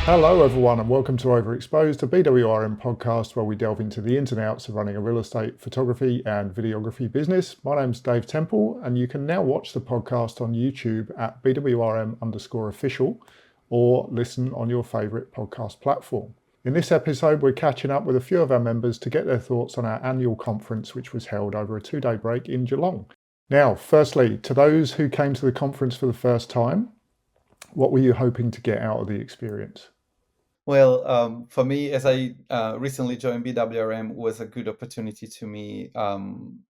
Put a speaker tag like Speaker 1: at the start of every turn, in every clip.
Speaker 1: Hello everyone and welcome to Overexposed, a BWRM podcast where we delve into the ins and outs of running a real estate photography and videography business. My name's Dave Temple and you can now watch the podcast on YouTube at BWRM_official or listen on your favourite podcast platform. In this episode, we're catching up with a few of our members to get their thoughts on our annual conference, which was held over a 2-day break in Geelong. Now, firstly, to those who came to the conference for the first time, what were you hoping to get out of the experience?
Speaker 2: Well, for me, as I recently joined BWRM, was a good opportunity to meet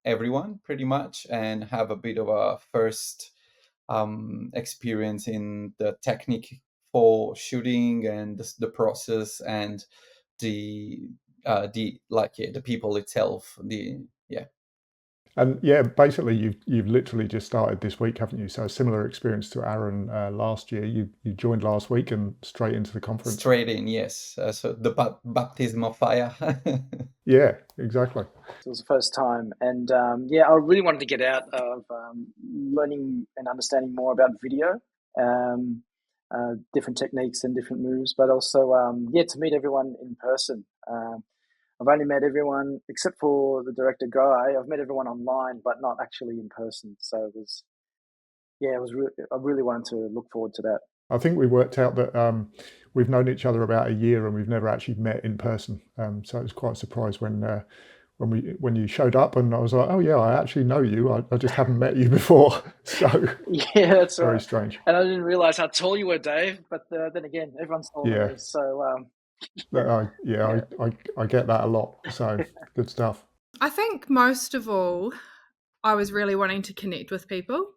Speaker 2: everyone pretty much and have a bit of a first experience in the technique for shooting and the process and the people itself.
Speaker 1: And yeah, basically you've literally just started this week, haven't you? So a similar experience to Aaron last year. You joined last week and straight into the conference.
Speaker 2: Straight in, yes. So the baptism of fire.
Speaker 1: Yeah, exactly.
Speaker 3: It was the first time, and I really wanted to get out of learning and understanding more about video, different techniques and different moves, but also to meet everyone in person. I've only met everyone except for the director guy. I've met everyone online, but not actually in person. So I really wanted to look forward to that.
Speaker 1: I think we worked out that we've known each other about a year and we've never actually met in person. So it was quite a surprise when you showed up, and I was like, oh yeah, I actually know you. I just haven't met you before. So
Speaker 3: yeah, that's
Speaker 1: very
Speaker 3: right.
Speaker 1: strange.
Speaker 3: And I didn't realize how tall you were, Dave. But then again, everyone's taller.
Speaker 1: Yeah.
Speaker 3: So
Speaker 1: I get that a lot. So good stuff.
Speaker 4: I think most of all, I was really wanting to connect with people.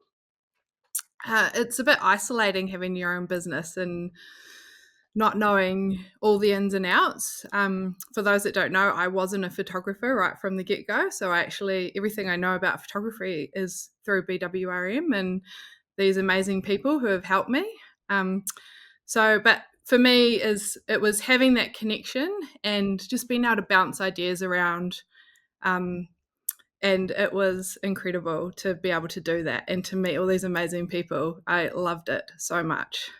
Speaker 4: It's a bit isolating having your own business and not knowing all the ins and outs. For those that don't know, I wasn't a photographer right from the get-go. So everything I know about photography is through BWRM and these amazing people who have helped me. But for me, it was having that connection and just being able to bounce ideas around. And it was incredible to be able to do that and to meet all these amazing people. I loved it so much.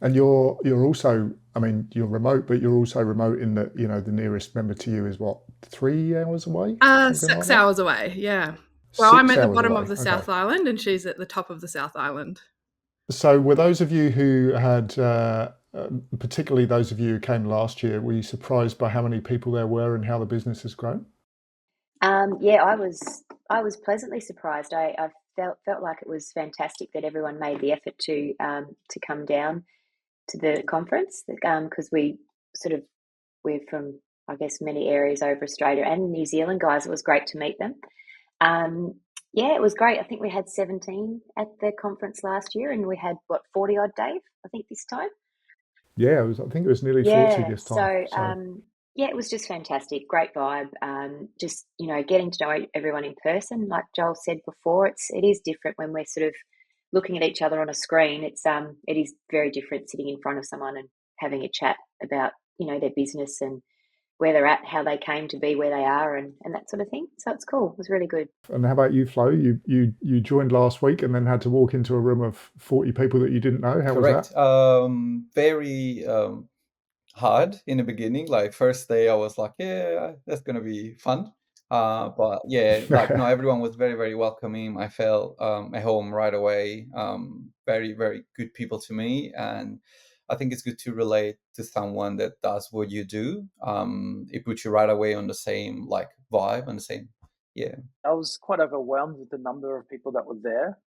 Speaker 1: And you're also, I mean, you're remote, but you're also remote in that, you know, the nearest member to you is what, 3 hours away?
Speaker 4: 6 hours away, yeah. Well, I'm at the bottom of the South Island and she's at the top of the South Island.
Speaker 1: So were those of you who had, particularly those of you who came last year, were you surprised by how many people there were and how the business has grown?
Speaker 5: I was pleasantly surprised. I felt like it was fantastic that everyone made the effort to come down to the conference, because we're from, I guess, many areas over Australia and New Zealand guys. It was great to meet them. It was great. I think we had 17 at the conference last year, and we had 40 odd, Dave, I think, this time.
Speaker 1: Yeah, I think it was nearly 40 this time.
Speaker 5: So it was just fantastic. Great vibe. Just, getting to know everyone in person. Like Joel said before, it is different when we're sort of looking at each other on a screen. It is very different sitting in front of someone and having a chat about, their business and where they're at, how they came to be where they are, and that sort of thing. So it's cool. It was really good.
Speaker 1: And how about you, Flo? You joined last week and then had to walk into a room of 40 people that you didn't know. How
Speaker 2: Correct.
Speaker 1: was that?
Speaker 2: Very hard in the beginning. Like first day I was like, yeah, that's gonna be fun. But yeah, everyone was very, very welcoming. I felt at home right away. Very, very good people to me, and I think it's good to relate to someone that does what you do. It puts you right away on the same vibe and the same. Yeah,
Speaker 3: I was quite overwhelmed with the number of people that were there.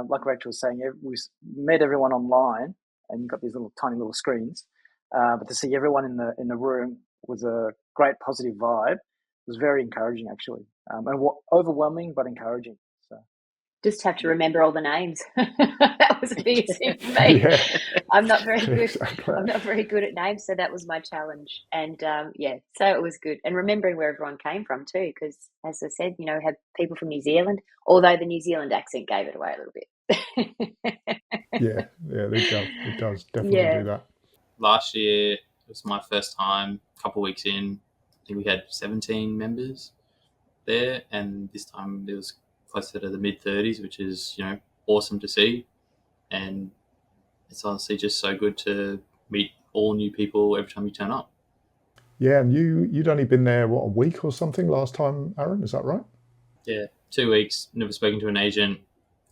Speaker 3: Like Rachel was saying, we met everyone online, and you got these tiny little screens. But to see everyone in the room was a great positive vibe. It was very encouraging, actually, and overwhelming but encouraging. So
Speaker 5: just have to remember all the names. That was the biggest thing for me.
Speaker 1: Yeah.
Speaker 5: I'm not very good.
Speaker 1: Exactly.
Speaker 5: I'm not very good at names, so that was my challenge. And so it was good. And remembering where everyone came from too, because as I said, had people from New Zealand, although the New Zealand accent gave it away a little bit.
Speaker 1: Yeah, it does definitely do that.
Speaker 6: Last year, it was my first time, a couple of weeks in. I think we had 17 members there, and this time it was closer to the mid-30s, which is, awesome to see. And it's honestly just so good to meet all new people every time you turn up.
Speaker 1: Yeah, and you'd only been there, what, a week or something last time, Aaron? Is that right?
Speaker 6: Yeah, 2 weeks, never spoken to an agent.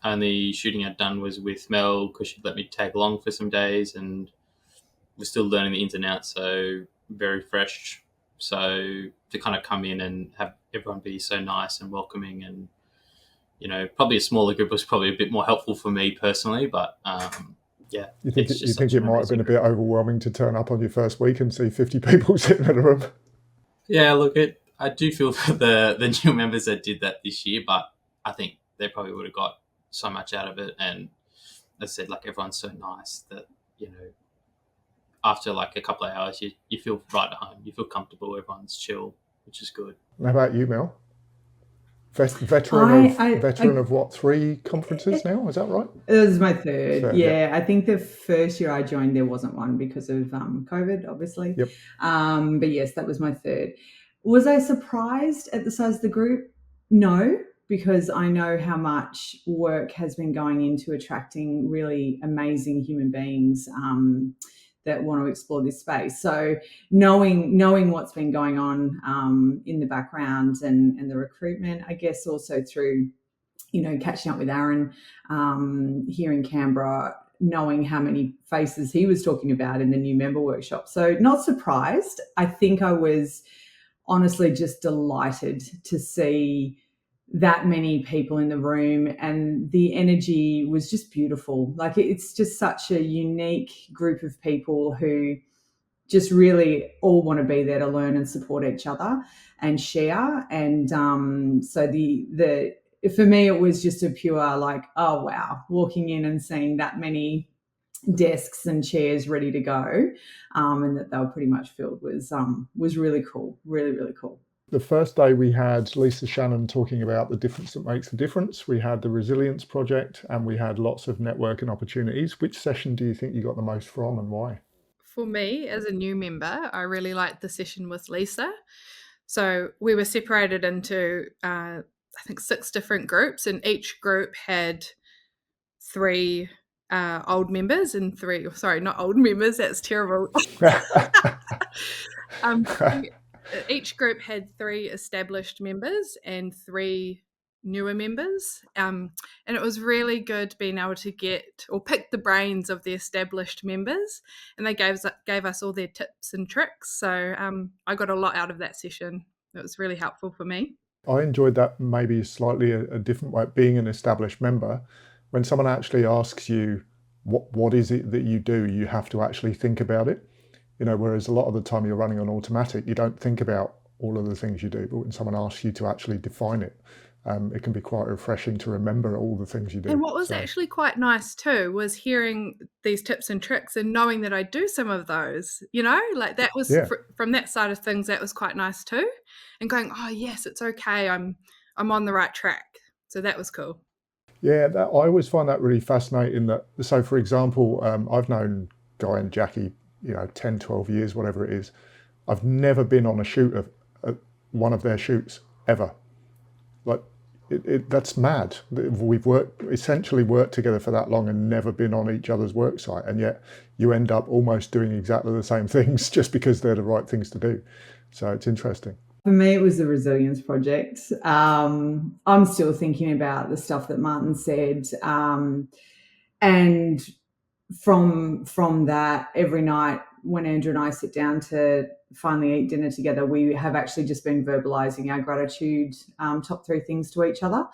Speaker 6: Only shooting I'd done was with Mel because she'd let me tag along for some days, and we're still learning the ins and outs, so very fresh. So to kind of come in and have everyone be so nice and welcoming, and probably a smaller group was probably a bit more helpful for me personally, but yeah.
Speaker 1: You think it might have been a bit overwhelming to turn up on your first week and see 50 people sitting in a room?
Speaker 6: Yeah, look, I do feel for the new members that did that this year, but I think they probably would have got so much out of it. And as I said, like, everyone's so nice that, after like a couple of hours, you feel right at home. You feel comfortable. Everyone's chill, which is good.
Speaker 1: How about you, Mel? Veteran of what, 3 conferences now? Is that right?
Speaker 7: It was my third. Yeah. I think the first year I joined, there wasn't one because of COVID, obviously.
Speaker 1: Yep.
Speaker 7: But yes, that was my third. Was I surprised at the size of the group? No, because I know how much work has been going into attracting really amazing human beings that want to explore this space. So knowing what's been going on in the background and the recruitment, I guess also through, catching up with Aaron here in Canberra, knowing how many faces he was talking about in the new member workshop. So not surprised. I think I was honestly just delighted to see that many people in the room, and the energy was just beautiful. Like, it's just such a unique group of people who just really all want to be there to learn and support each other and share. And so the for me, it was just a pure like, oh wow, walking in and seeing that many desks and chairs ready to go, and that they were pretty much filled was really cool, really, really cool.
Speaker 1: The first day we had Lisa Shannon talking about the difference that makes a difference. We had the Resilience Project, and we had lots of networking opportunities. Which session do you think you got the most from, and why?
Speaker 4: For me, as a new member, I really liked the session with Lisa. So we were separated into, I think, 6 different groups, and each group had 3 old members and 3, sorry, not old members, that's terrible. Each group had 3 established members and 3 newer members, and it was really good being able to pick the brains of the established members, and they gave us all their tips and tricks. So I got a lot out of that session. It was really helpful for me.
Speaker 1: I enjoyed that, maybe slightly a different way. Being an established member, when someone actually asks you what is it that you do, you have to actually think about it. Whereas a lot of the time you're running on automatic, you don't think about all of the things you do. But when someone asks you to actually define it, it can be quite refreshing to remember all the things you do.
Speaker 4: And what was actually quite nice too was hearing these tips and tricks and knowing that I do some of those, like that was from that side of things, that was quite nice too. And going, oh yes, it's okay, I'm on the right track. So that was cool.
Speaker 1: Yeah, I always find that really fascinating. So for example, I've known Guy and Jackie 10, 12 years, whatever it is. I've never been on a shoot of one of their shoots ever. Like, that's mad. We've essentially worked together for that long and never been on each other's work site, and yet you end up almost doing exactly the same things just because they're the right things to do. So it's interesting.
Speaker 7: For me, it was the Resilience Project. I'm still thinking about the stuff that Martin said, and from that, every night when Andrew and I sit down to finally eat dinner together, we have actually just been verbalizing our gratitude, top 3 things to each other.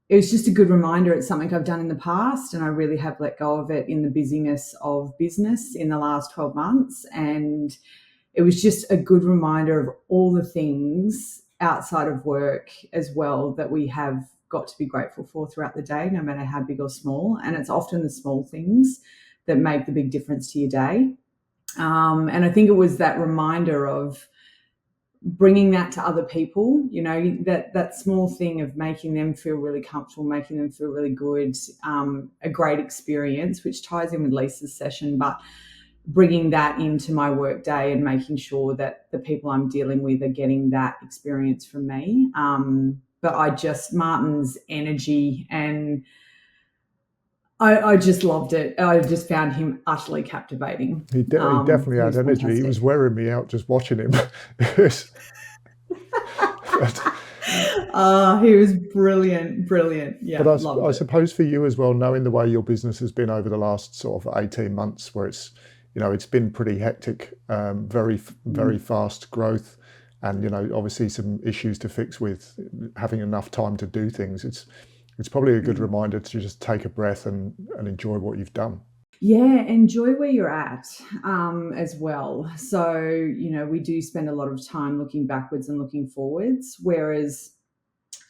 Speaker 7: It was just a good reminder. It's something I've done in the past, and I really have let go of it in the busyness of business in the last 12 months. And it was just a good reminder of all the things outside of work as well that we have got to be grateful for throughout the day, no matter how big or small. And it's often the small things that make the big difference to your day. And I think it was that reminder of bringing that to other people, that small thing of making them feel really comfortable, making them feel really good, a great experience, which ties in with Lisa's session, but bringing that into my work day and making sure that the people I'm dealing with are getting that experience from me. But Martin's energy, and I just loved it. I just found him utterly captivating.
Speaker 1: He definitely had
Speaker 7: was
Speaker 1: energy. He
Speaker 7: fantastic.
Speaker 1: was wearing me out just watching him. But
Speaker 7: He was brilliant. Yeah,
Speaker 1: but
Speaker 7: loved
Speaker 1: I
Speaker 7: it.
Speaker 1: suppose for you as well, knowing the way your business has been over the last sort of 18 months, where it's been pretty hectic, very fast growth, and obviously some issues to fix with having enough time to do things. It's probably a good reminder to just take a breath and enjoy what you've done.
Speaker 7: Yeah, enjoy where you're at as well. So, we do spend a lot of time looking backwards and looking forwards. Whereas,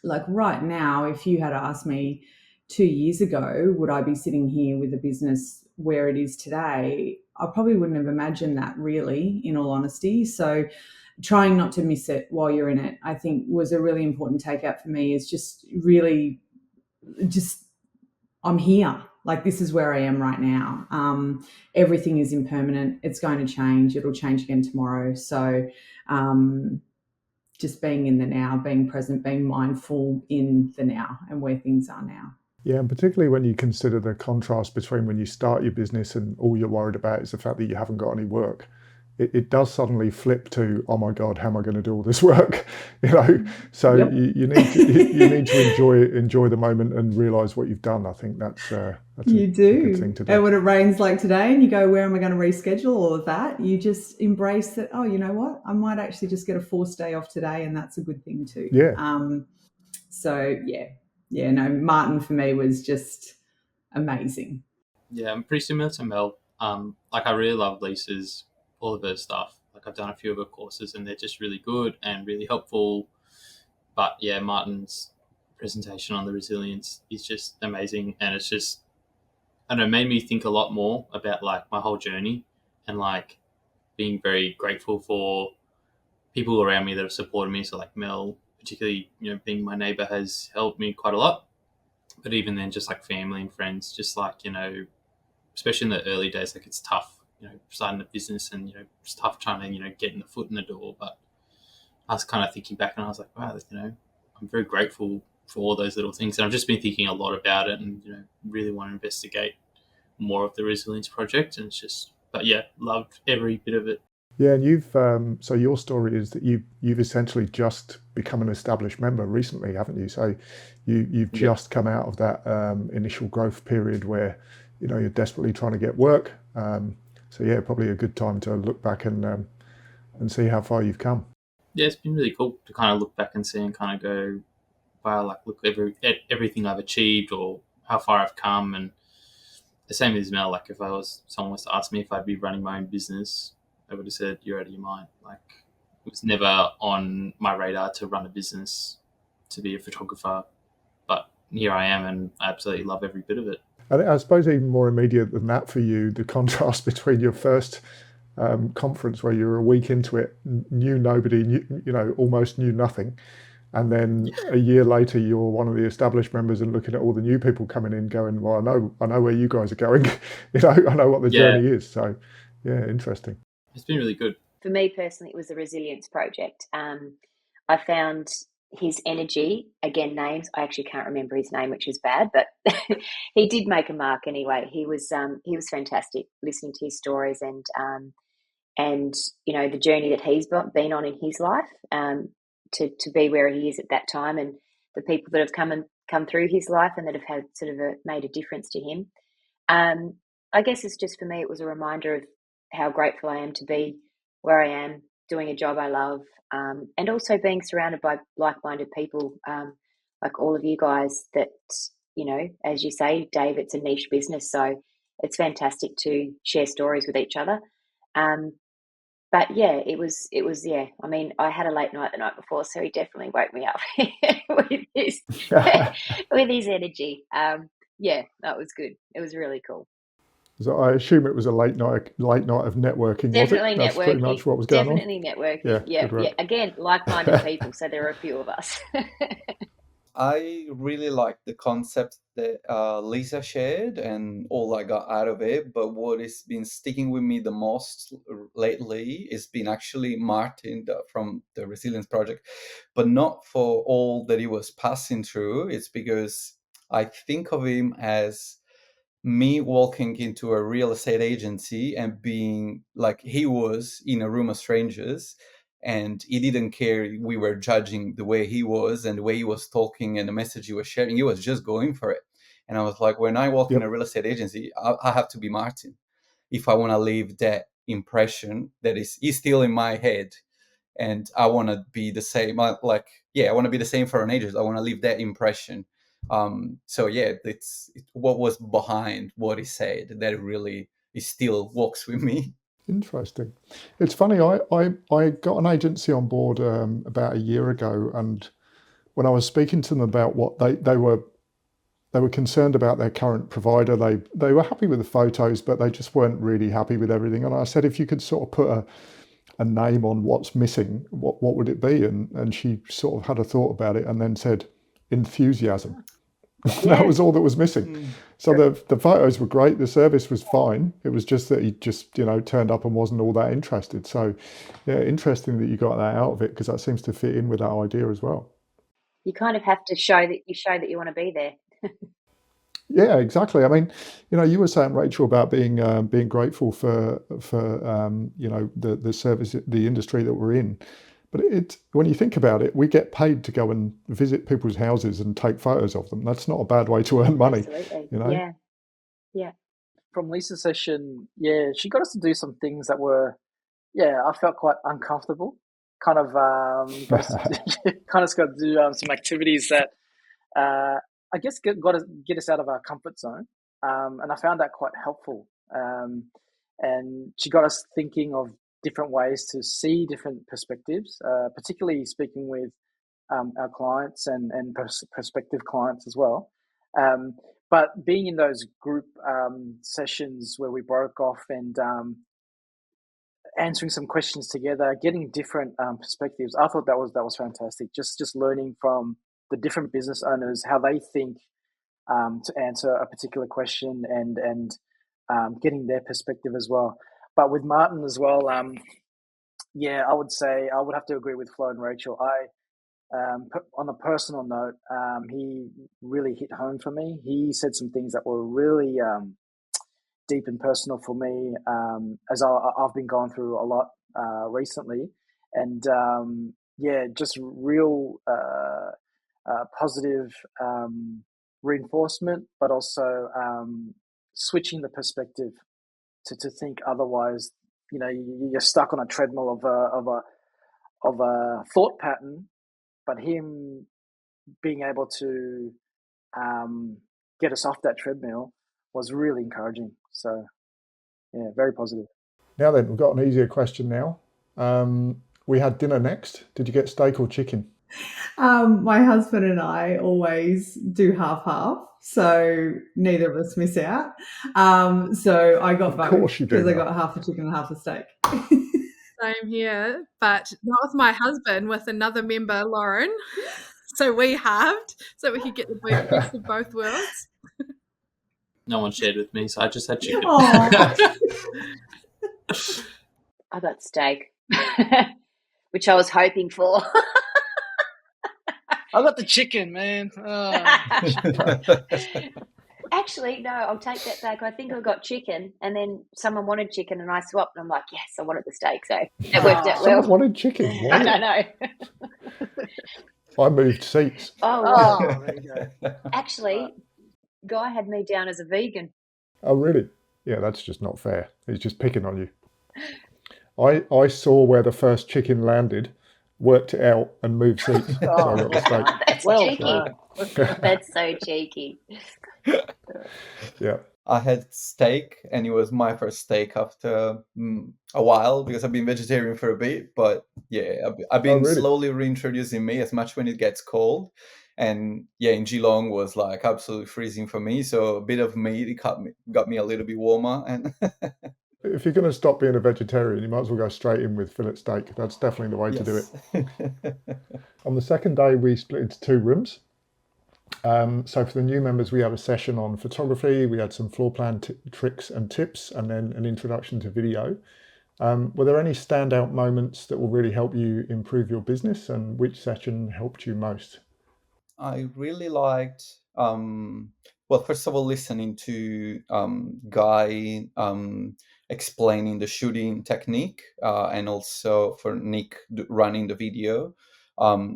Speaker 7: like right now, if you had asked me 2 years ago, would I be sitting here with a business where it is today? I probably wouldn't have imagined that, really, in all honesty. So, trying not to miss it while you're in it, I think, was a really important takeout for me. Is just really just I'm here. Like, this is where I am right now. Everything is impermanent. It's going to change. It'll change again tomorrow. So just being in the now, being present, being mindful in the now and where things are now.
Speaker 1: Yeah, and particularly when you consider the contrast between when you start your business and all you're worried about is the fact that you haven't got any work. It does suddenly flip to, oh my God, how am I going to do all this work? So
Speaker 7: Yep.
Speaker 1: you need to enjoy the moment and realise what you've done. I think that's a good thing to do.
Speaker 7: And when it rains like today and you go, where am I going to reschedule all of that? You just embrace that, oh, you know what? I might actually just get a forced day off today, and that's a good thing too.
Speaker 1: Yeah.
Speaker 7: So no, Martin for me was just amazing.
Speaker 6: Yeah, I'm pretty similar to Mel. Like I really love Lisa's, all of her stuff. Like I've done a few of her courses and they're just really good and really helpful. But yeah, Martin's presentation on the resilience is just amazing, and it's just, I don't know, made me think a lot more about like my whole journey and like being very grateful for people around me that have supported me. So like Mel, particularly, being my neighbor, has helped me quite a lot. But even then, just like family and friends, just like, especially in the early days, like it's tough, starting a business, and, it's tough trying to, getting the foot in the door. But I was kind of thinking back and I was like, wow, I'm very grateful for all those little things. And I've just been thinking a lot about it and, really want to investigate more of the Resilience Project. And it's just, but yeah, loved every bit of it.
Speaker 1: Yeah, and you've so your story is that you've essentially just become an established member recently, haven't you? So you've just come out of that initial growth period where you're desperately trying to get work. So yeah, probably a good time to look back and see how far you've come.
Speaker 6: Yeah, it's been really cool to kind of look back and see and kind of go, wow, like look at everything I've achieved or how far I've come. And the same as Mel, like if someone was to ask me if I'd be running my own business, I would have said, you're out of your mind. Like it was never on my radar to run a business, to be a photographer, but here I am and I absolutely love every bit of it.
Speaker 1: I suppose even more immediate than that for you, the contrast between your first conference where you were a week into it, knew nobody, almost knew nothing. And then a year later, you're one of the established members and looking at all the new people coming in going, well, I know where you guys are going. I know what the journey is. So yeah, interesting.
Speaker 6: It's been really good.
Speaker 5: For me personally, it was the Resilience Project. I found his energy, again, names, I actually can't remember his name, which is bad, but he did make a mark anyway. He was fantastic listening to his stories and the journey that he's been on in his life, to be where he is at that time, and the people that have come through his life and that have had sort of made a difference to him. I guess it's just, for me, it was a reminder of how grateful I am to be where I am, doing a job I love, and also being surrounded by like-minded people, like all of you guys that, as you say, Dave, it's a niche business, so it's fantastic to share stories with each other. But yeah, it was, yeah. I mean, I had a late night the night before, so he definitely woke me up with his energy. Yeah, that was good. It was really cool.
Speaker 1: So I assume it was a late night of networking.
Speaker 5: Definitely
Speaker 1: was it? That's
Speaker 5: networking.
Speaker 1: pretty much what was going on.
Speaker 5: Definitely networking. Yeah. Again, like-minded people. So there are a few of us.
Speaker 2: I really like the concept that Lisa shared and all I got out of it. But what has been sticking with me the most lately has been actually Martin from the Resilience Project, but not for all that he was passing through. It's because I think of him as me walking into a real estate agency and being like he was in a room of strangers, and he didn't care we were judging the way he was and the way he was talking and the message he was sharing. He was just going for it. And I was like, when I walk in a real estate agency, I have to be Martin if I want to leave that impression that is still in my head. And I want to be the same. I want to be the same for an agent. I want to leave that impression. So yeah, it's what was behind what he said that really it still walks with me.
Speaker 1: Interesting. It's funny. I got an agency on board about a year ago, and when I was speaking to them about what they were concerned about their current provider, they were happy with the photos, but they just weren't really happy with everything. And I said, if you could sort of put a name on what's missing, what would it be? And she sort of had a thought about it and then said enthusiasm. That was all that was missing. So the photos were great, the service was fine. It was just that he just turned up and wasn't all that interested. So yeah, interesting that you got that out of it, because that seems to fit in with that idea as well.
Speaker 5: You kind of have to show that you want to be there.
Speaker 1: Yeah, exactly. I mean, you were saying, Rachel, about being grateful for the service, the industry that we're in. But when you think about it, we get paid to go and visit people's houses and take photos of them. That's not a bad way to earn money.
Speaker 5: Absolutely. Yeah.
Speaker 3: From Lisa's session, she got us to do some things that were, I felt quite uncomfortable. Kind of got to do some activities that I guess got to get us out of our comfort zone, and I found that quite helpful. And she got us thinking of different ways to see different perspectives, particularly speaking with our clients and prospective clients as well. But being in those group sessions where we broke off and answering some questions together, getting different perspectives, I thought that was fantastic. Just learning from the different business owners, how they think to answer a particular question, and getting their perspective as well. But with Martin as well, I would say I would have to agree with Flo and Rachel. On a personal note, he really hit home for me. He said some things that were really deep and personal for me, as I've been going through a lot recently, and just real positive reinforcement, but also switching the perspective to think otherwise. You're stuck on a treadmill of a thought pattern, but him being able to get us off that treadmill was really encouraging. So yeah, very positive.
Speaker 1: Now then, we've got an easier question now. We had dinner next. Did you get steak or chicken?
Speaker 7: My husband and I always do half, so neither of us miss out. So I got both, because I got half the chicken and half the steak.
Speaker 4: Same here, but not with my husband, with another member, Lauren. So we halved, so we could get the best of both worlds.
Speaker 6: No one shared with me, so I just had chicken.
Speaker 5: I got steak, which I was hoping for.
Speaker 3: I got the chicken, man.
Speaker 5: Actually, no, I'll take that back. I think I got chicken, and then someone wanted chicken, and I swapped, and I'm like, yes, I wanted the steak, so it worked out well.
Speaker 1: Someone wanted chicken?
Speaker 5: I don't know.
Speaker 1: I moved seats.
Speaker 5: Oh, there you go. Actually, Guy had me down as a vegan.
Speaker 1: Oh, really? Yeah, that's just not fair. He's just picking on you. I saw where the first chicken landed, worked it out, and moved seats. So I got the steak.
Speaker 5: That's so cheeky.
Speaker 1: Yeah.
Speaker 2: I had steak, and it was my first steak after a while, because I've been vegetarian for a bit. But yeah, I've been slowly reintroducing meat as much when it gets cold. And yeah, in Geelong was like absolutely freezing for me. So a bit of meat, it got me a little bit warmer. And
Speaker 1: if you're going to stop being a vegetarian, you might as well go straight in with fillet steak. That's definitely the way to do it. On the second day, we split into 2 rooms. So for the new members, we had a session on photography. We had some floor plan tricks and tips, and then an introduction to video. Were there any standout moments that will really help you improve your business, and which session helped you most?
Speaker 2: I really liked well, first of all, listening to Guy explaining the shooting technique, and also for Nick running the video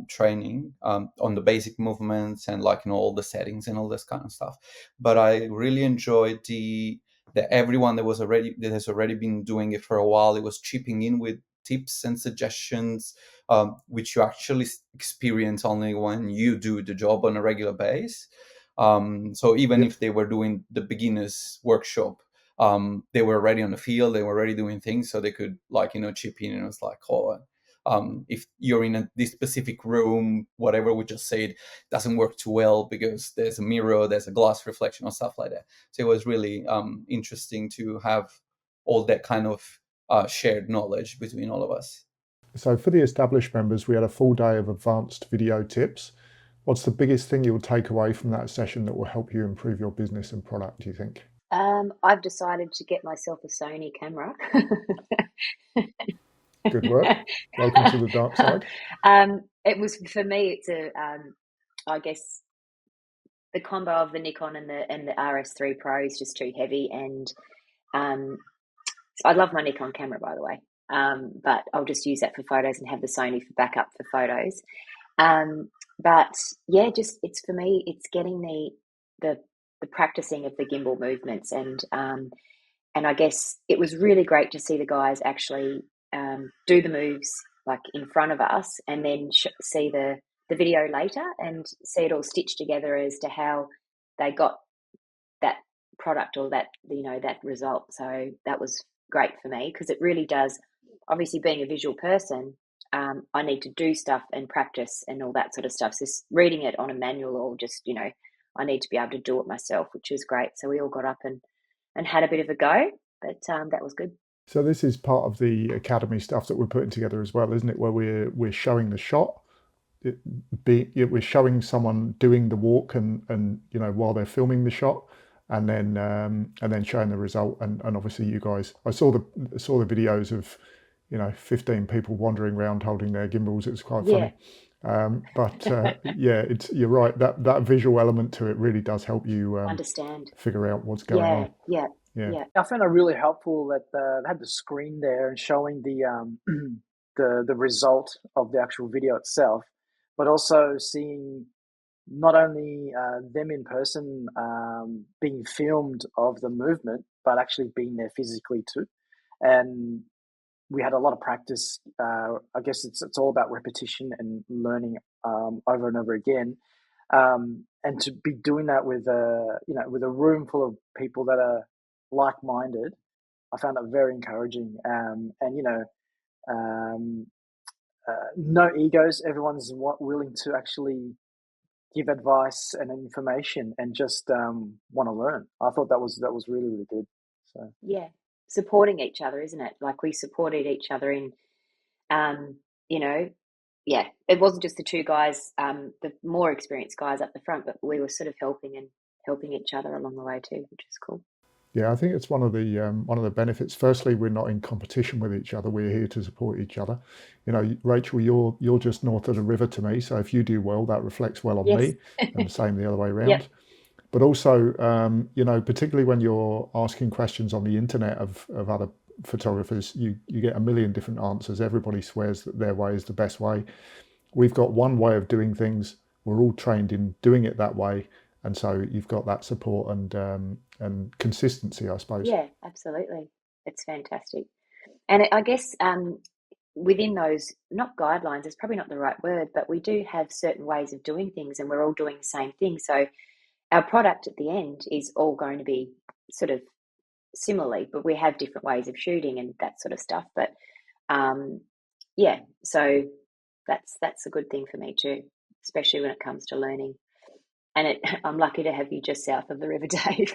Speaker 2: training on the basic movements and all the settings and all this kind of stuff. But I really enjoyed that everyone that has already been doing it for a while, it was chipping in with tips and suggestions, which you actually experience only when you do the job on a regular basis. So even if they were doing the beginners workshop, they were already on the field, they were already doing things, so they could chip in. And it was like, if you're in this specific room, whatever we just said doesn't work too well because there's a mirror, there's a glass reflection or stuff like that. So it was really interesting to have all that kind of shared knowledge between all of us.
Speaker 1: So for the established members, we had a full day of advanced video tips. What's the biggest thing you'll take away from that session that will help you improve your business and product, do you think?
Speaker 5: I've decided to get myself a Sony camera.
Speaker 1: Good work. Welcome to the dark side.
Speaker 5: It was, for me, it's I guess the combo of the Nikon and the RS3 Pro is just too heavy, and I love my Nikon camera, by the way, but I'll just use that for photos and have the Sony for backup for photos. But yeah, just it's, for me, it's getting the practicing of the gimbal movements, and I guess it was really great to see the guys actually do the moves like in front of us, and then see the video later and see it all stitched together as to how they got that product or that that result. So that was great for me, because it really does, obviously being a visual person, I need to do stuff and practice and all that sort of stuff. So reading it on a manual, or just I need to be able to do it myself, which is great. So we all got up and had a bit of a go, but that was good.
Speaker 1: So this is part of the academy stuff that we're putting together as well, isn't it? Where we're showing the shot, we're showing someone doing the walk and while they're filming the shot, and then showing the result. And obviously you guys, I saw the videos of 15 people wandering around holding their gimbals. It was quite funny. Yeah. You're right. That visual element to it really does help you
Speaker 5: understand,
Speaker 1: figure out what's going on.
Speaker 5: Yeah.
Speaker 3: I found it really helpful that they had the screen there and showing the result of the actual video itself, but also seeing not only them in person being filmed of the movement, but actually being there physically too. And we had a lot of practice. I guess it's all about repetition and learning over and over again. And to be doing that with a room full of people that are like-minded, I found that very encouraging. No egos. Everyone's willing to actually give advice and information, and just want to learn. I thought that was really, really good. So
Speaker 5: yeah, supporting each other, isn't it? Like, we supported each other in, it wasn't just the two guys, the more experienced guys up the front, but we were sort of helping each other along the way too, which is cool.
Speaker 1: Yeah, I think it's one of the benefits. Firstly, we're not in competition with each other. We're here to support each other. Rachel, you're just north of the river to me, so if you do well, that reflects well on me, and the same the other way around. Yep. But also, particularly when you're asking questions on the internet of other photographers, you get a million different answers. Everybody swears that their way is the best way. We've got one way of doing things. We're all trained in doing it that way. And so you've got that support and consistency, I suppose.
Speaker 5: Yeah, absolutely. It's fantastic. And I guess within those, not guidelines, it's probably not the right word, but we do have certain ways of doing things, and we're all doing the same thing. So our product at the end is all going to be sort of similarly, but we have different ways of shooting and that sort of stuff. But so that's a good thing for me too, especially when it comes to learning. And I'm lucky to have you just south of the river, Dave.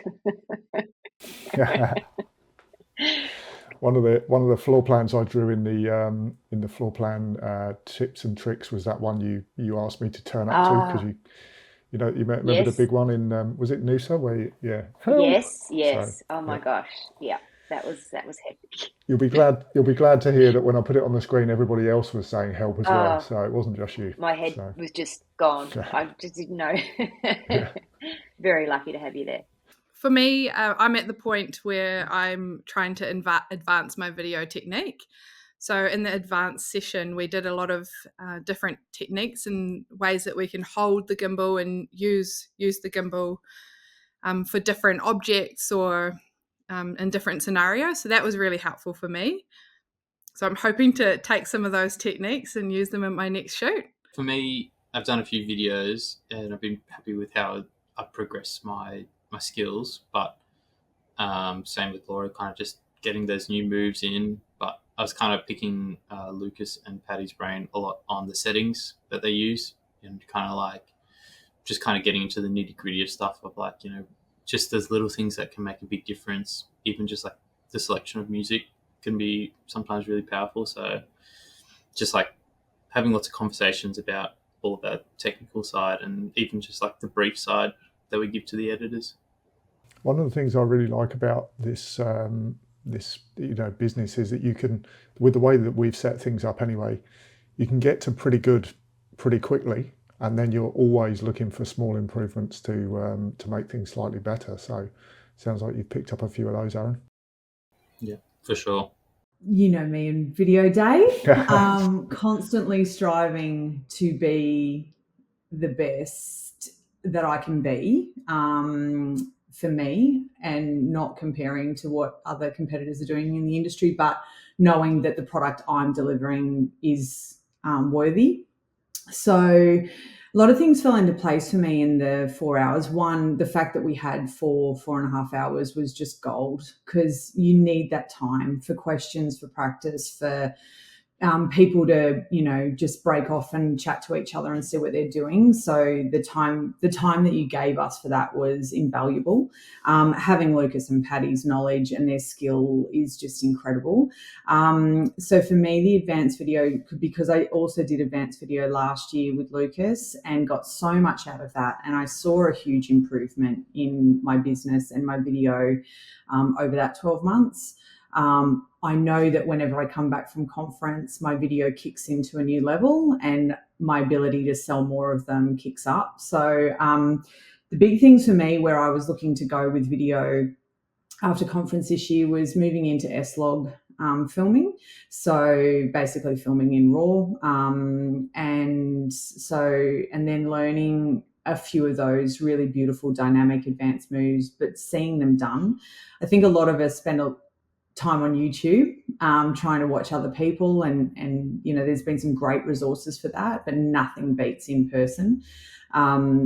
Speaker 1: One of the floor plans I drew in the floor plan tips and tricks was that one you asked me to turn up to, because you remember the big one in was it Noosa where
Speaker 5: Yes. So, oh my gosh, yeah. That was heavy.
Speaker 1: You'll be glad to hear that when I put it on the screen, everybody else was saying help as well. So it wasn't just you.
Speaker 5: My head was just gone. I just didn't know. very lucky to have you there.
Speaker 4: For me, I'm at the point where I'm trying to advance my video technique. So in the advanced session, we did a lot of different techniques and ways that we can hold the gimbal and use the gimbal for different objects or in different scenarios. So that was really helpful for me. So I'm hoping to take some of those techniques and use them in my next shoot.
Speaker 6: For me, I've done a few videos and I've been happy with how I've progressed my skills, but same with Laura, kind of just getting those new moves in. But I was kind of picking Lucas and Paddy's brain a lot on the settings that they use, and kind of like just kind of getting into the nitty gritty of stuff of like, just those little things that can make a big difference. Even just like the selection of music can be sometimes really powerful. So just like having lots of conversations about all that technical side and even just like the brief side that we give to the editors.
Speaker 1: One of the things I really like about this business is that you can, with the way that we've set things up anyway, you can get to pretty good pretty quickly, and then you're always looking for small improvements to make things slightly better. So sounds like you've picked up a few of those, Aaron.
Speaker 6: Yeah, for sure.
Speaker 7: You know me in video day, constantly striving to be the best that I can be for me, and not comparing to what other competitors are doing in the industry, but knowing that the product I'm delivering is worthy. So a lot of things fell into place for me in the 4 hours. One, the fact that we had 4.5 hours was just gold, because you need that time for questions, for practice, for people to, just break off and chat to each other and see what they're doing. So the time that you gave us for that was invaluable. Having Lucas and Paddy's knowledge and their skill is just incredible. So for me, the advanced video, because I also did advanced video last year with Lucas and got so much out of that, and I saw a huge improvement in my business and my video over that 12 months. I know that whenever I come back from conference, my video kicks into a new level and my ability to sell more of them kicks up. So the big things for me where I was looking to go with video after conference this year was moving into S-Log filming. So basically filming in RAW. And then learning a few of those really beautiful dynamic advanced moves, but seeing them done. I think a lot of us spend time on YouTube trying to watch other people, and there's been some great resources for that, but nothing beats in person.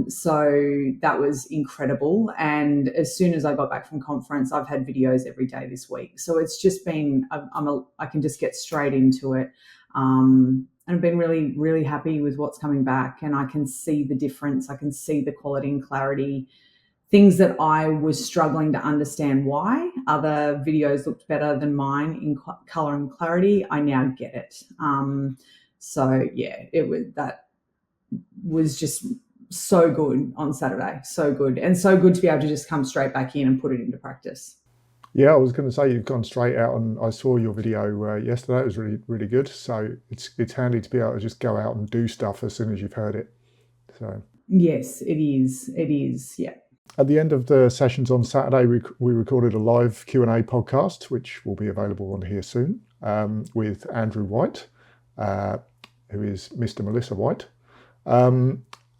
Speaker 7: So that was incredible. And as soon as I got back from conference, I've had videos every day this week. So it's just been, I can just get straight into it. And I've been really, really happy with what's coming back, and I can see the difference. I can see the quality and clarity. Things that I was struggling to understand why other videos looked better than mine in color and clarity, I now get it. That was just so good on Saturday, so good, and so good to be able to just come straight back in and put it into practice.
Speaker 1: Yeah, I was going to say you've gone straight out, and I saw your video yesterday. It was really, really good. So it's handy to be able to just go out and do stuff as soon as you've heard it. So
Speaker 7: yes, it is. It is. Yeah.
Speaker 1: At the end of the sessions on Saturday, we recorded a live Q&A podcast, which will be available on here soon, with Andrew White, who is Mr. Melissah White.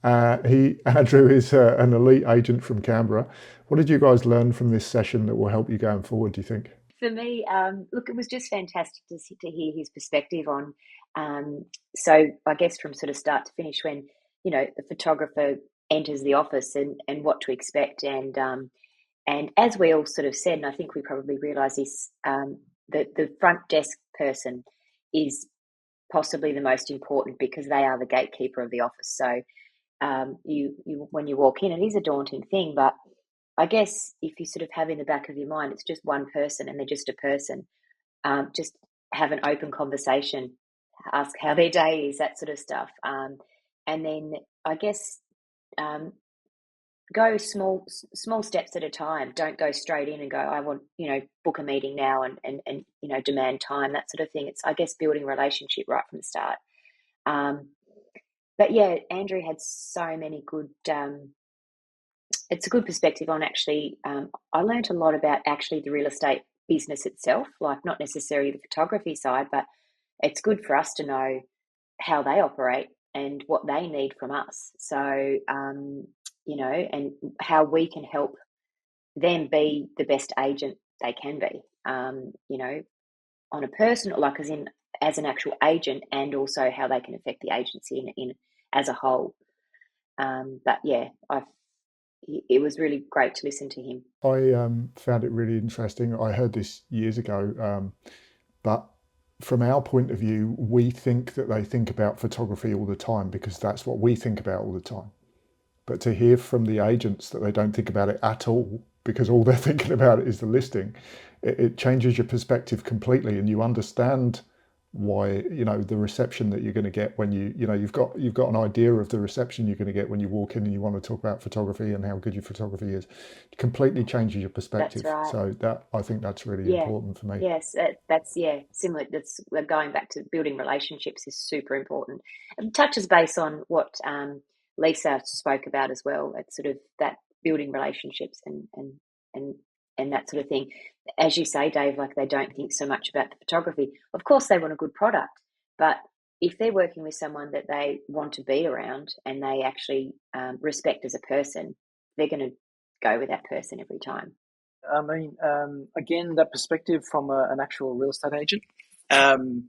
Speaker 1: Andrew is an elite agent from Canberra. What did you guys learn from this session that will help you going forward, do you think?
Speaker 5: For me, look, it was just fantastic to hear his perspective on, so I guess from sort of start to finish, when, the photographer enters the office and what to expect. And as we all sort of said, and I think we probably realise this, the front desk person is possibly the most important, because they are the gatekeeper of the office. So you when you walk in, it is a daunting thing, but I guess if you sort of have in the back of your mind, it's just one person and they're just a person, just have an open conversation, ask how their day is, that sort of stuff. And then I guess go small steps at a time. Don't go straight in and go, I want, book a meeting now and demand time, that sort of thing. It's, I guess, building a relationship right from the start. But yeah, Andrew had so many good it's a good perspective on actually. I learned a lot about actually the real estate business itself, like not necessarily the photography side, but it's good for us to know how they operate and what they need from us. So, and how we can help them be the best agent they can be, on a personal, like as an actual agent, and also how they can affect the agency in as a whole. But yeah, it was really great to listen to him.
Speaker 1: I found it really interesting. I heard this years ago, but from our point of view, we think that they think about photography all the time because that's what we think about all the time. But to hear from the agents that they don't think about it at all because all they're thinking about is the listing, it changes your perspective completely, and you understand why, the reception that you're going to get when you've got an idea of the reception you're going to get when you walk in and you want to talk about photography and how good your photography is. It completely changes your perspective.
Speaker 5: That's right.
Speaker 1: So I think that's really important for me.
Speaker 5: Yes, that's similar. That's going back to building relationships is super important. It touches base on what Lisa spoke about as well. It's sort of that building relationships and that sort of thing. As you say, Dave, like they don't think so much about the photography. Of course, they want a good product, but if they're working with someone that they want to be around and they actually respect as a person, they're going to go with that person every time.
Speaker 3: I mean, again, that perspective from an actual real estate agent, and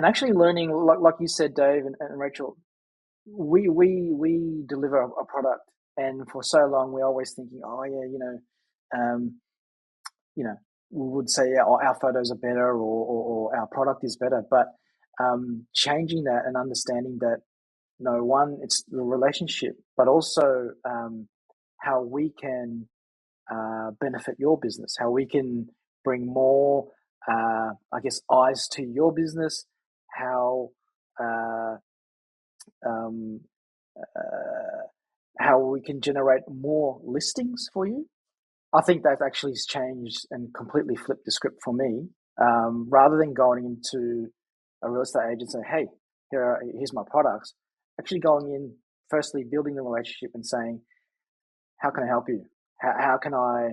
Speaker 3: actually learning, like you said, Dave and Rachel, we deliver a product, and for so long we're always thinking, oh yeah, we would say our photos are better or our product is better, but changing that and understanding that it's the relationship, but also how we can benefit your business, how we can bring more, eyes to your business, how we can generate more listings for you. I think that actually has changed and completely flipped the script for me. Rather than going into a real estate agent and say, hey, here's my products, actually going in, firstly, building the relationship and saying, how can I help you? How can I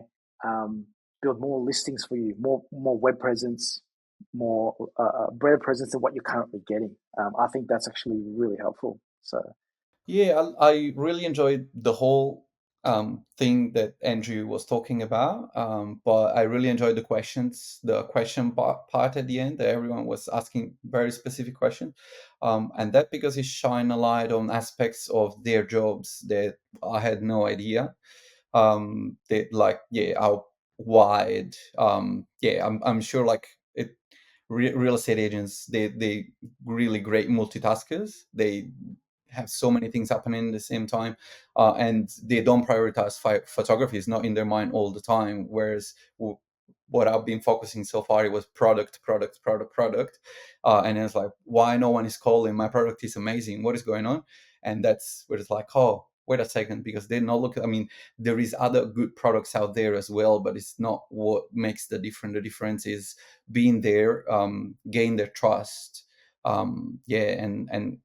Speaker 3: build more listings for you, more web presence, more better presence than what you're currently getting? I think that's actually really helpful. So
Speaker 2: Yeah, I really enjoyed the whole thing that Andrew was talking about, but I really enjoyed the question part at the end, that everyone was asking very specific questions, and that because it shine a light on aspects of their jobs that I had no idea. How wide. I'm sure real estate agents, they really great multitaskers. They have so many things happening at the same time, and they don't prioritize photography. It's not in their mind all the time. Whereas what I've been focusing so far, it was product, and it's like, why no one is calling? My product is amazing. What is going on? And that's where it's like, oh, wait a second, because they're not looking. I mean, there is other good products out there as well, but it's not what makes the difference. The difference is being there, gain their trust, and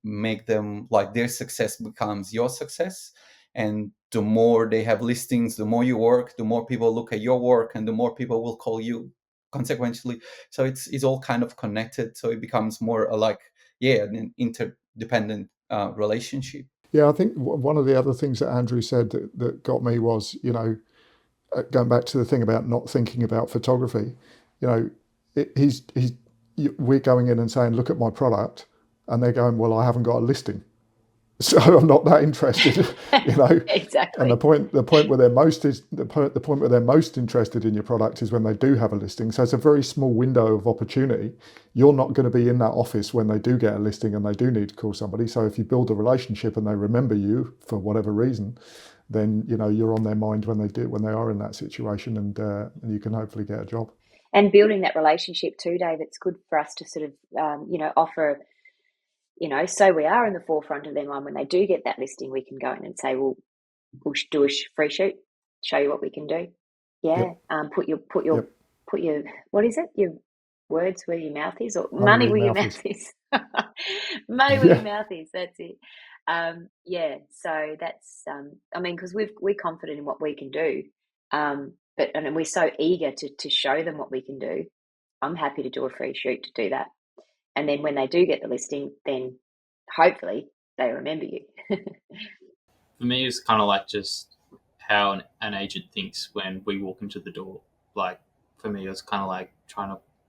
Speaker 2: make them, like, their success becomes your success. And the more they have listings, the more you work, the more people look at your work, and the more people will call you consequentially. So it's all kind of connected. So it becomes more an interdependent relationship.
Speaker 1: Yeah, I think one of the other things that Andrew said that got me was, going back to the thing about not thinking about photography, we're going in and saying, look at my product, and they're going, well, I haven't got a listing, so I'm not that interested.
Speaker 5: Exactly.
Speaker 1: And the point where they're most interested in your product is when they do have a listing. So it's a very small window of opportunity. You're not going to be in that office when they do get a listing and they do need to call somebody. So if you build a relationship and they remember you for whatever reason, then you're on their mind when they are in that situation, and you can hopefully get a job.
Speaker 5: And building that relationship too, Dave, it's good for us to sort of offer, so we are in the forefront of their mind. When they do get that listing, we can go in and say, well, we'll do a free shoot, show you what we can do. Yeah. Yep. Put your what is it? Your words where your mouth is, or money where your mouth is. Money where your mouth is. That's it. Yeah, so that's I mean, because we're confident in what we can do, and we're so eager to show them what we can do. I'm happy to do a free shoot to do that, and then when they do get the listing, then hopefully they remember you.
Speaker 6: For me, it's kind of like just how an agent thinks when we walk into the door. Like, for me, it was kind of like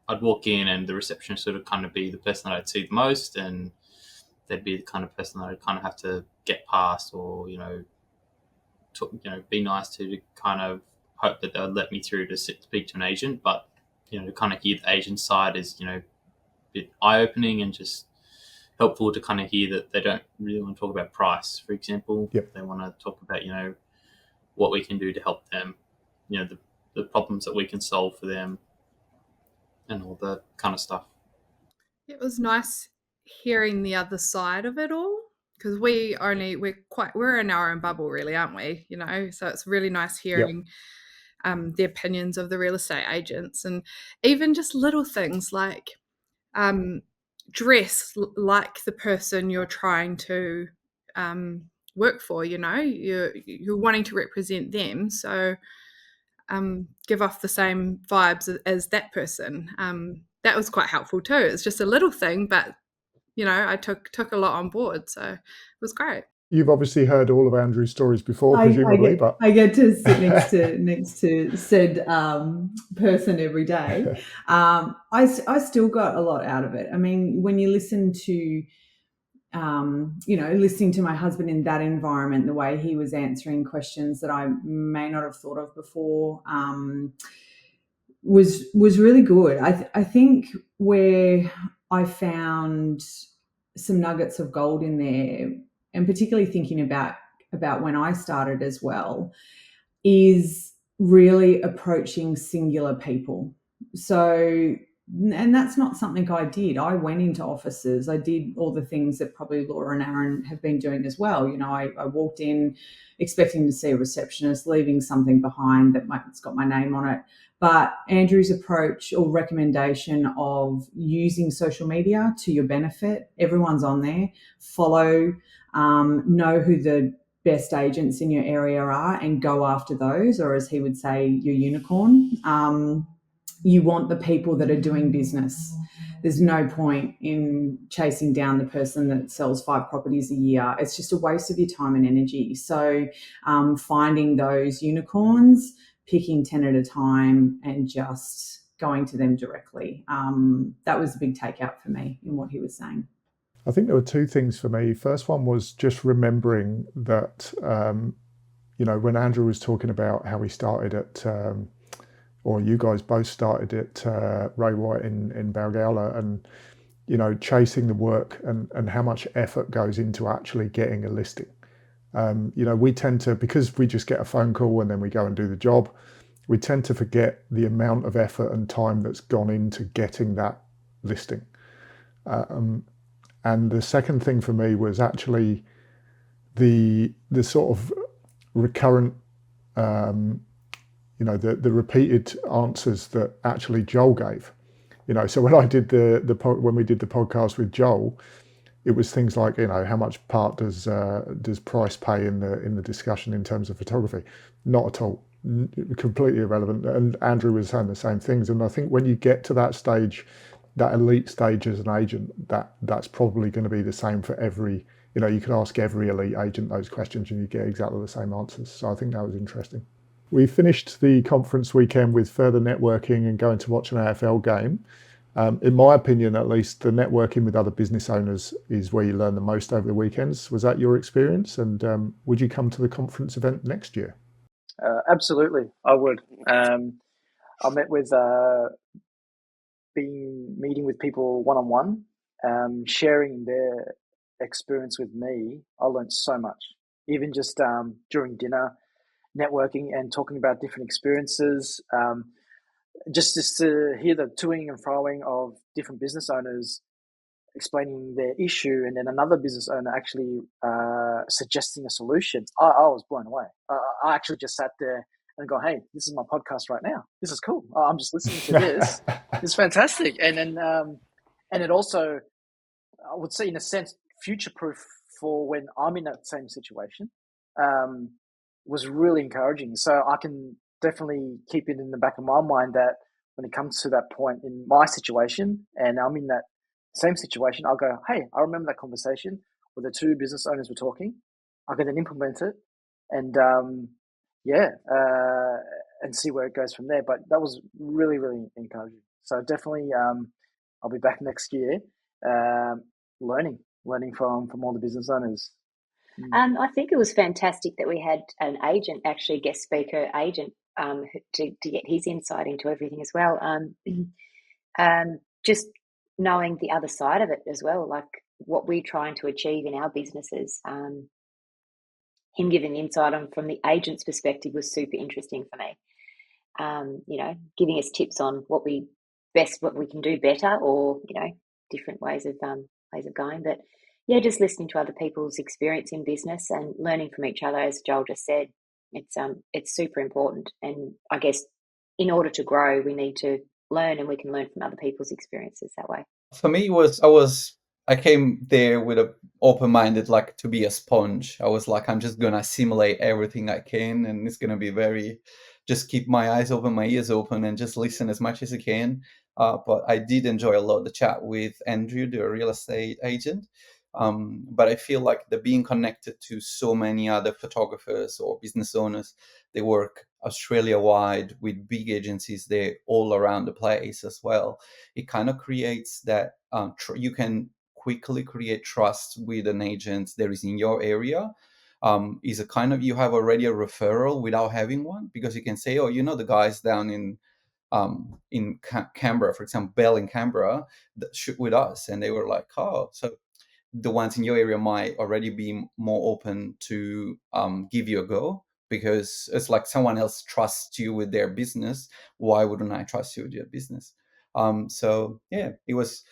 Speaker 6: I'd walk in and the receptionist would kind of be the person that I'd see the most, and they'd be the kind of person that I'd kind of have to get past, or be nice to kind of hope that they'll let me through to speak to an agent. But to kind of hear the agent side is a bit eye-opening and just helpful to kind of hear that they don't really want to talk about price, for example.
Speaker 1: Yep.
Speaker 6: They want to talk about what we can do to help them, the problems that we can solve for them, and all that kind of stuff.
Speaker 4: It was nice hearing the other side of it all, because we're in our own bubble, really, aren't we? So it's really nice hearing the opinions of the real estate agents, and even just little things like dress like the person you're trying to work for. You're wanting to represent them, so give off the same vibes as that person. That was quite helpful too. It's just a little thing, but I took a lot on board, so it was great.
Speaker 1: You've obviously heard all of Andrew's stories before, presumably, but
Speaker 7: I get to sit next to said person every day. I still got a lot out of it. I mean, when you listen to listening to my husband in that environment, the way he was answering questions that I may not have thought of before, was really good. I think where I found some nuggets of gold in there, and particularly thinking about when I started as well, is really approaching singular people. So, and that's not something I did. I went into offices. I did all the things that probably Laura and Aaron have been doing as well. I walked in expecting to see a receptionist, leaving something behind it's got my name on it. But Andrew's approach or recommendation of using social media to your benefit, everyone's on there, follow, know who the best agents in your area are and go after those, or as he would say, your unicorn. You want the people that are doing business. There's no point in chasing down the person that sells 5 properties a year. It's just a waste of your time and energy. So finding those unicorns, picking 10 at a time and just going to them directly. That was a big takeout for me in what he was saying.
Speaker 1: I think there were 2 things for me. First one was just remembering that, when Andrew was talking about how he started at, or you guys both started at Ray White in Balgowlah, and, chasing the work and how much effort goes into actually getting a listing. We tend to, because we just get a phone call and then we go and do the job, we tend to forget the amount of effort and time that's gone into getting that listing. And the second thing for me was actually the sort of recurrent, the repeated answers that actually Joel gave. So when I did when we did the podcast with Joel, it was things like, how much part does price play in the discussion in terms of photography? Not at all, completely irrelevant. And Andrew was saying the same things. And I think when you get to that stage, that elite stage as an agent, that's probably going to be the same for every, you can ask every elite agent those questions and you get exactly the same answers. So I think that was interesting. We finished the conference weekend with further networking and going to watch an AFL game. In my opinion, at least, the networking with other business owners is where you learn the most over the weekends. Was that your experience? And would you come to the conference event next year?
Speaker 3: Absolutely, I would. I met with meeting with people one-on-one, sharing their experience with me. I learned so much, even just during dinner, networking and talking about different experiences. Just to hear the toing and froing of different business owners explaining their issue, and then another business owner actually suggesting a solution. I was blown away. I actually just sat there and go, "Hey, this is my podcast right now. This is cool. I'm just listening to this. It's fantastic." And then, and it also, I would say, in a sense, future-proof for when I'm in that same situation was really encouraging. So I can definitely keep it in the back of my mind that when it comes to that point in my situation and I'm in that same situation, I'll go, hey, I remember that conversation where the two business owners were talking. I can then implement it and and see where it goes from there. But that was really, really encouraging. So definitely I'll be back next year learning from all the business owners.
Speaker 5: I think it was fantastic that we had an agent, actually guest speaker agent, to get his insight into everything as well. Just knowing the other side of it as well, like what we're trying to achieve in our businesses. Him giving insight on from the agent's perspective was super interesting for me. Giving us tips on what we can do better, or different ways of going. But yeah, just listening to other people's experience in business and learning from each other, as Joel just said, it's super important. And I guess in order to grow, we need to learn, and we can learn from other people's experiences that way.
Speaker 2: For me, I came there with a open-minded, like, to be a sponge. I was like, I'm just gonna assimilate everything I can, and it's gonna be just keep my eyes open, my ears open, and just listen as much as I can. But I did enjoy a lot the chat with Andrew, the real estate agent. But I feel like the being connected to so many other photographers or business owners, they work Australia-wide with big agencies there all around the place as well. It kind of creates that you can quickly create trust with an agent that is in your area. Is a kind of, you have already a referral without having one, because you can say, oh, the guys down in Canberra, for example, Bell in Canberra, that shoot with us, and they were like, oh, so the ones in your area might already be more open to give you a go, because it's like someone else trusts you with their business. Why wouldn't I trust you with your business? So yeah, it was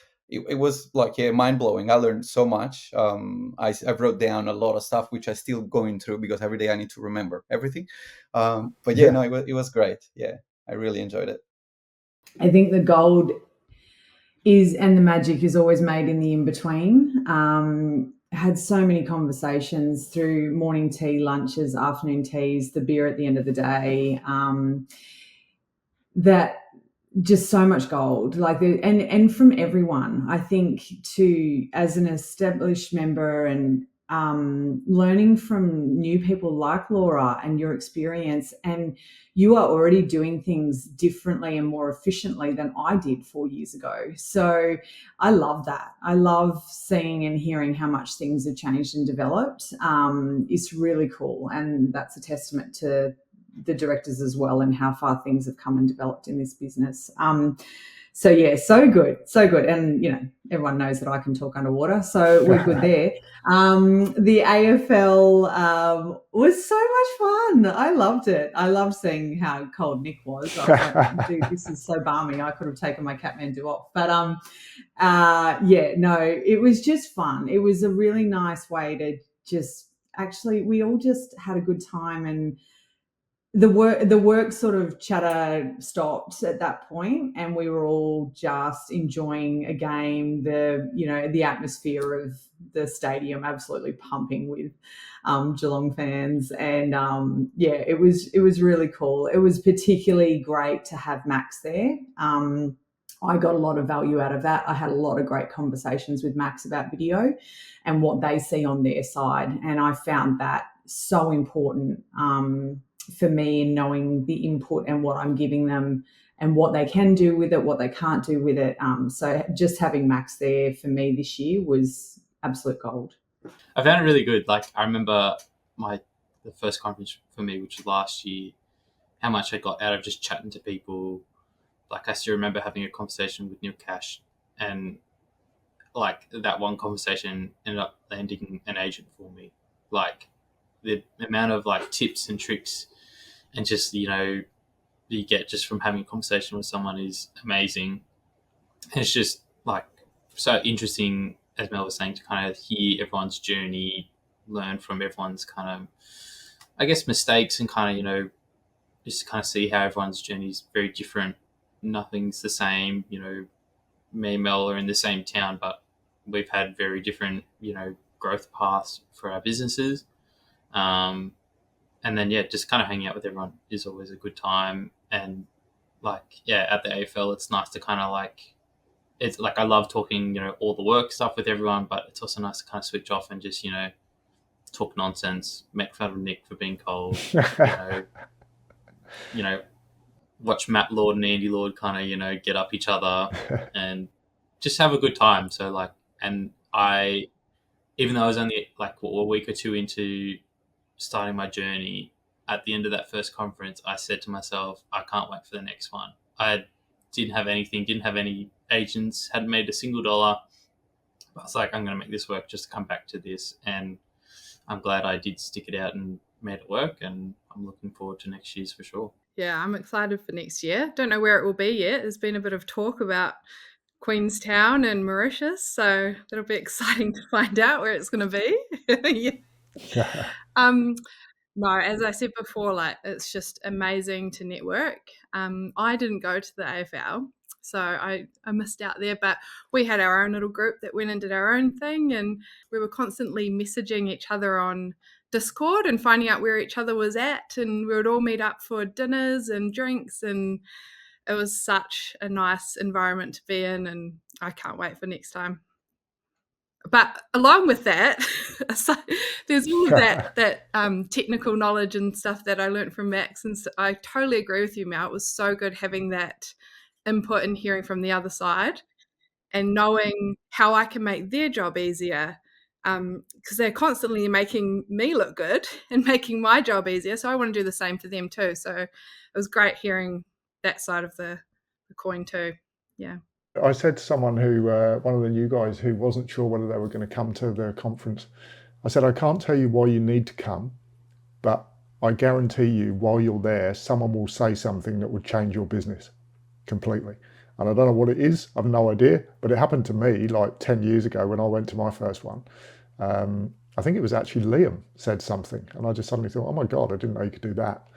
Speaker 2: like, yeah, mind blowing. I learned so much. I wrote down a lot of stuff which I still going through, because every day I need to remember everything. But yeah, no, it was great. Yeah, I really enjoyed it.
Speaker 7: I think the gold is, and the magic is always made in the in-between. Had so many conversations through morning tea, lunches, afternoon teas, the beer at the end of the day, that just so much gold, and from everyone. I think too, as an established member, and learning from new people like Laura and your experience, and you are already doing things differently and more efficiently than I did 4 years ago. So I love that. I love seeing and hearing how much things have changed and developed. It's really cool, and that's a testament to the directors as well, and how far things have come and developed in this business. So yeah, so good. And everyone knows that I can talk underwater, so we're good there. The AFL was so much fun. I loved it. I loved seeing how cold Nick was. I was like, dude, this is so balmy. I could have taken my Kathmandu off. But it was just fun. It was a really nice way to we all just had a good time, and the work sort of chatter stopped at that point, and we were all just enjoying a game, the atmosphere of the stadium absolutely pumping with Geelong fans, and it was really cool. It was particularly great to have Max there. I got a lot of value out of that. I had a lot of great conversations with Max about video and what they see on their side, and I found that so important for me, in knowing the input and what I'm giving them and what they can do with it, what they can't do with it. So just having Max there for me this year was absolute gold.
Speaker 6: I found it really good. Like, I remember the first conference for me, which was last year, how much I got out of just chatting to people. Like, I still remember having a conversation with Neil Cash, and like that one conversation ended up landing an agent for me. Like, the amount of like tips and tricks and just, you get just from having a conversation with someone is amazing. And it's just like so interesting, as Mel was saying, to kind of hear everyone's journey, learn from everyone's kind of, I guess, mistakes, and kind of, just to kind of see how everyone's journey is very different. Nothing's the same. Me and Mel are in the same town, but we've had very different, growth paths for our businesses. And then, just kind of hanging out with everyone is always a good time. And at the AFL, it's nice to kind of it's like I love talking, all the work stuff with everyone, but it's also nice to kind of switch off and just, talk nonsense, make fun of Nick for being cold, watch Matt Lord and Andy Lord kind of, get up each other and just have a good time. So and I, even though I was only a week or two into starting my journey, at the end of that first conference, I said to myself, I can't wait for the next one. I didn't have anything, didn't have any agents, hadn't made a single dollar. I was like, I'm going to make this work, just to come back to this. And I'm glad I did stick it out and made it work. And I'm looking forward to next year's for sure.
Speaker 4: Yeah, I'm excited for next year. Don't know where it will be yet. There's been a bit of talk about Queenstown and Mauritius, so that'll be exciting to find out where it's going to be. No, as I said before, it's just amazing to network. I didn't go to the AFL, so I missed out there, but we had our own little group that went and did our own thing, and we were constantly messaging each other on Discord and finding out where each other was at, and we would all meet up for dinners and drinks, and it was such a nice environment to be in, and I can't wait for next time. But along with that, there's all of that technical knowledge and stuff that I learned from Max, and so I totally agree with you, Mel. It was so good having that input and hearing from the other side and knowing how I can make their job easier, because they're constantly making me look good and making my job easier. So I want to do the same for them too. So it was great hearing that side of the coin too. Yeah.
Speaker 1: I said to someone who, one of the new guys who wasn't sure whether they were going to come to the conference, I said, I can't tell you why you need to come, but I guarantee you while you're there, someone will say something that would change your business completely. And I don't know what it is, I've no idea, but it happened to me 10 years ago when I went to my first one. I think it was actually Liam said something, and I just suddenly thought, oh my God, I didn't know you could do that.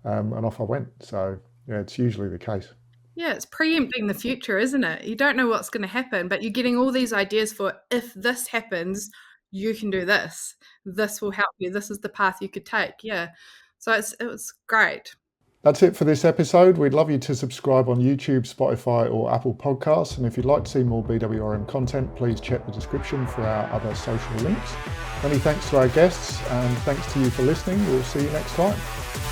Speaker 1: And off I went. So yeah, it's usually the case.
Speaker 4: Yeah, it's preempting the future, isn't it? You don't know what's going to happen, but you're getting all these ideas for if this happens, you can do this. This will help you. This is the path you could take. Yeah. So it was great.
Speaker 1: That's it for this episode. We'd love you to subscribe on YouTube, Spotify or Apple Podcasts. And if you'd like to see more BWRM content, please check the description for our other social links. Many thanks to our guests and thanks to you for listening. We'll see you next time.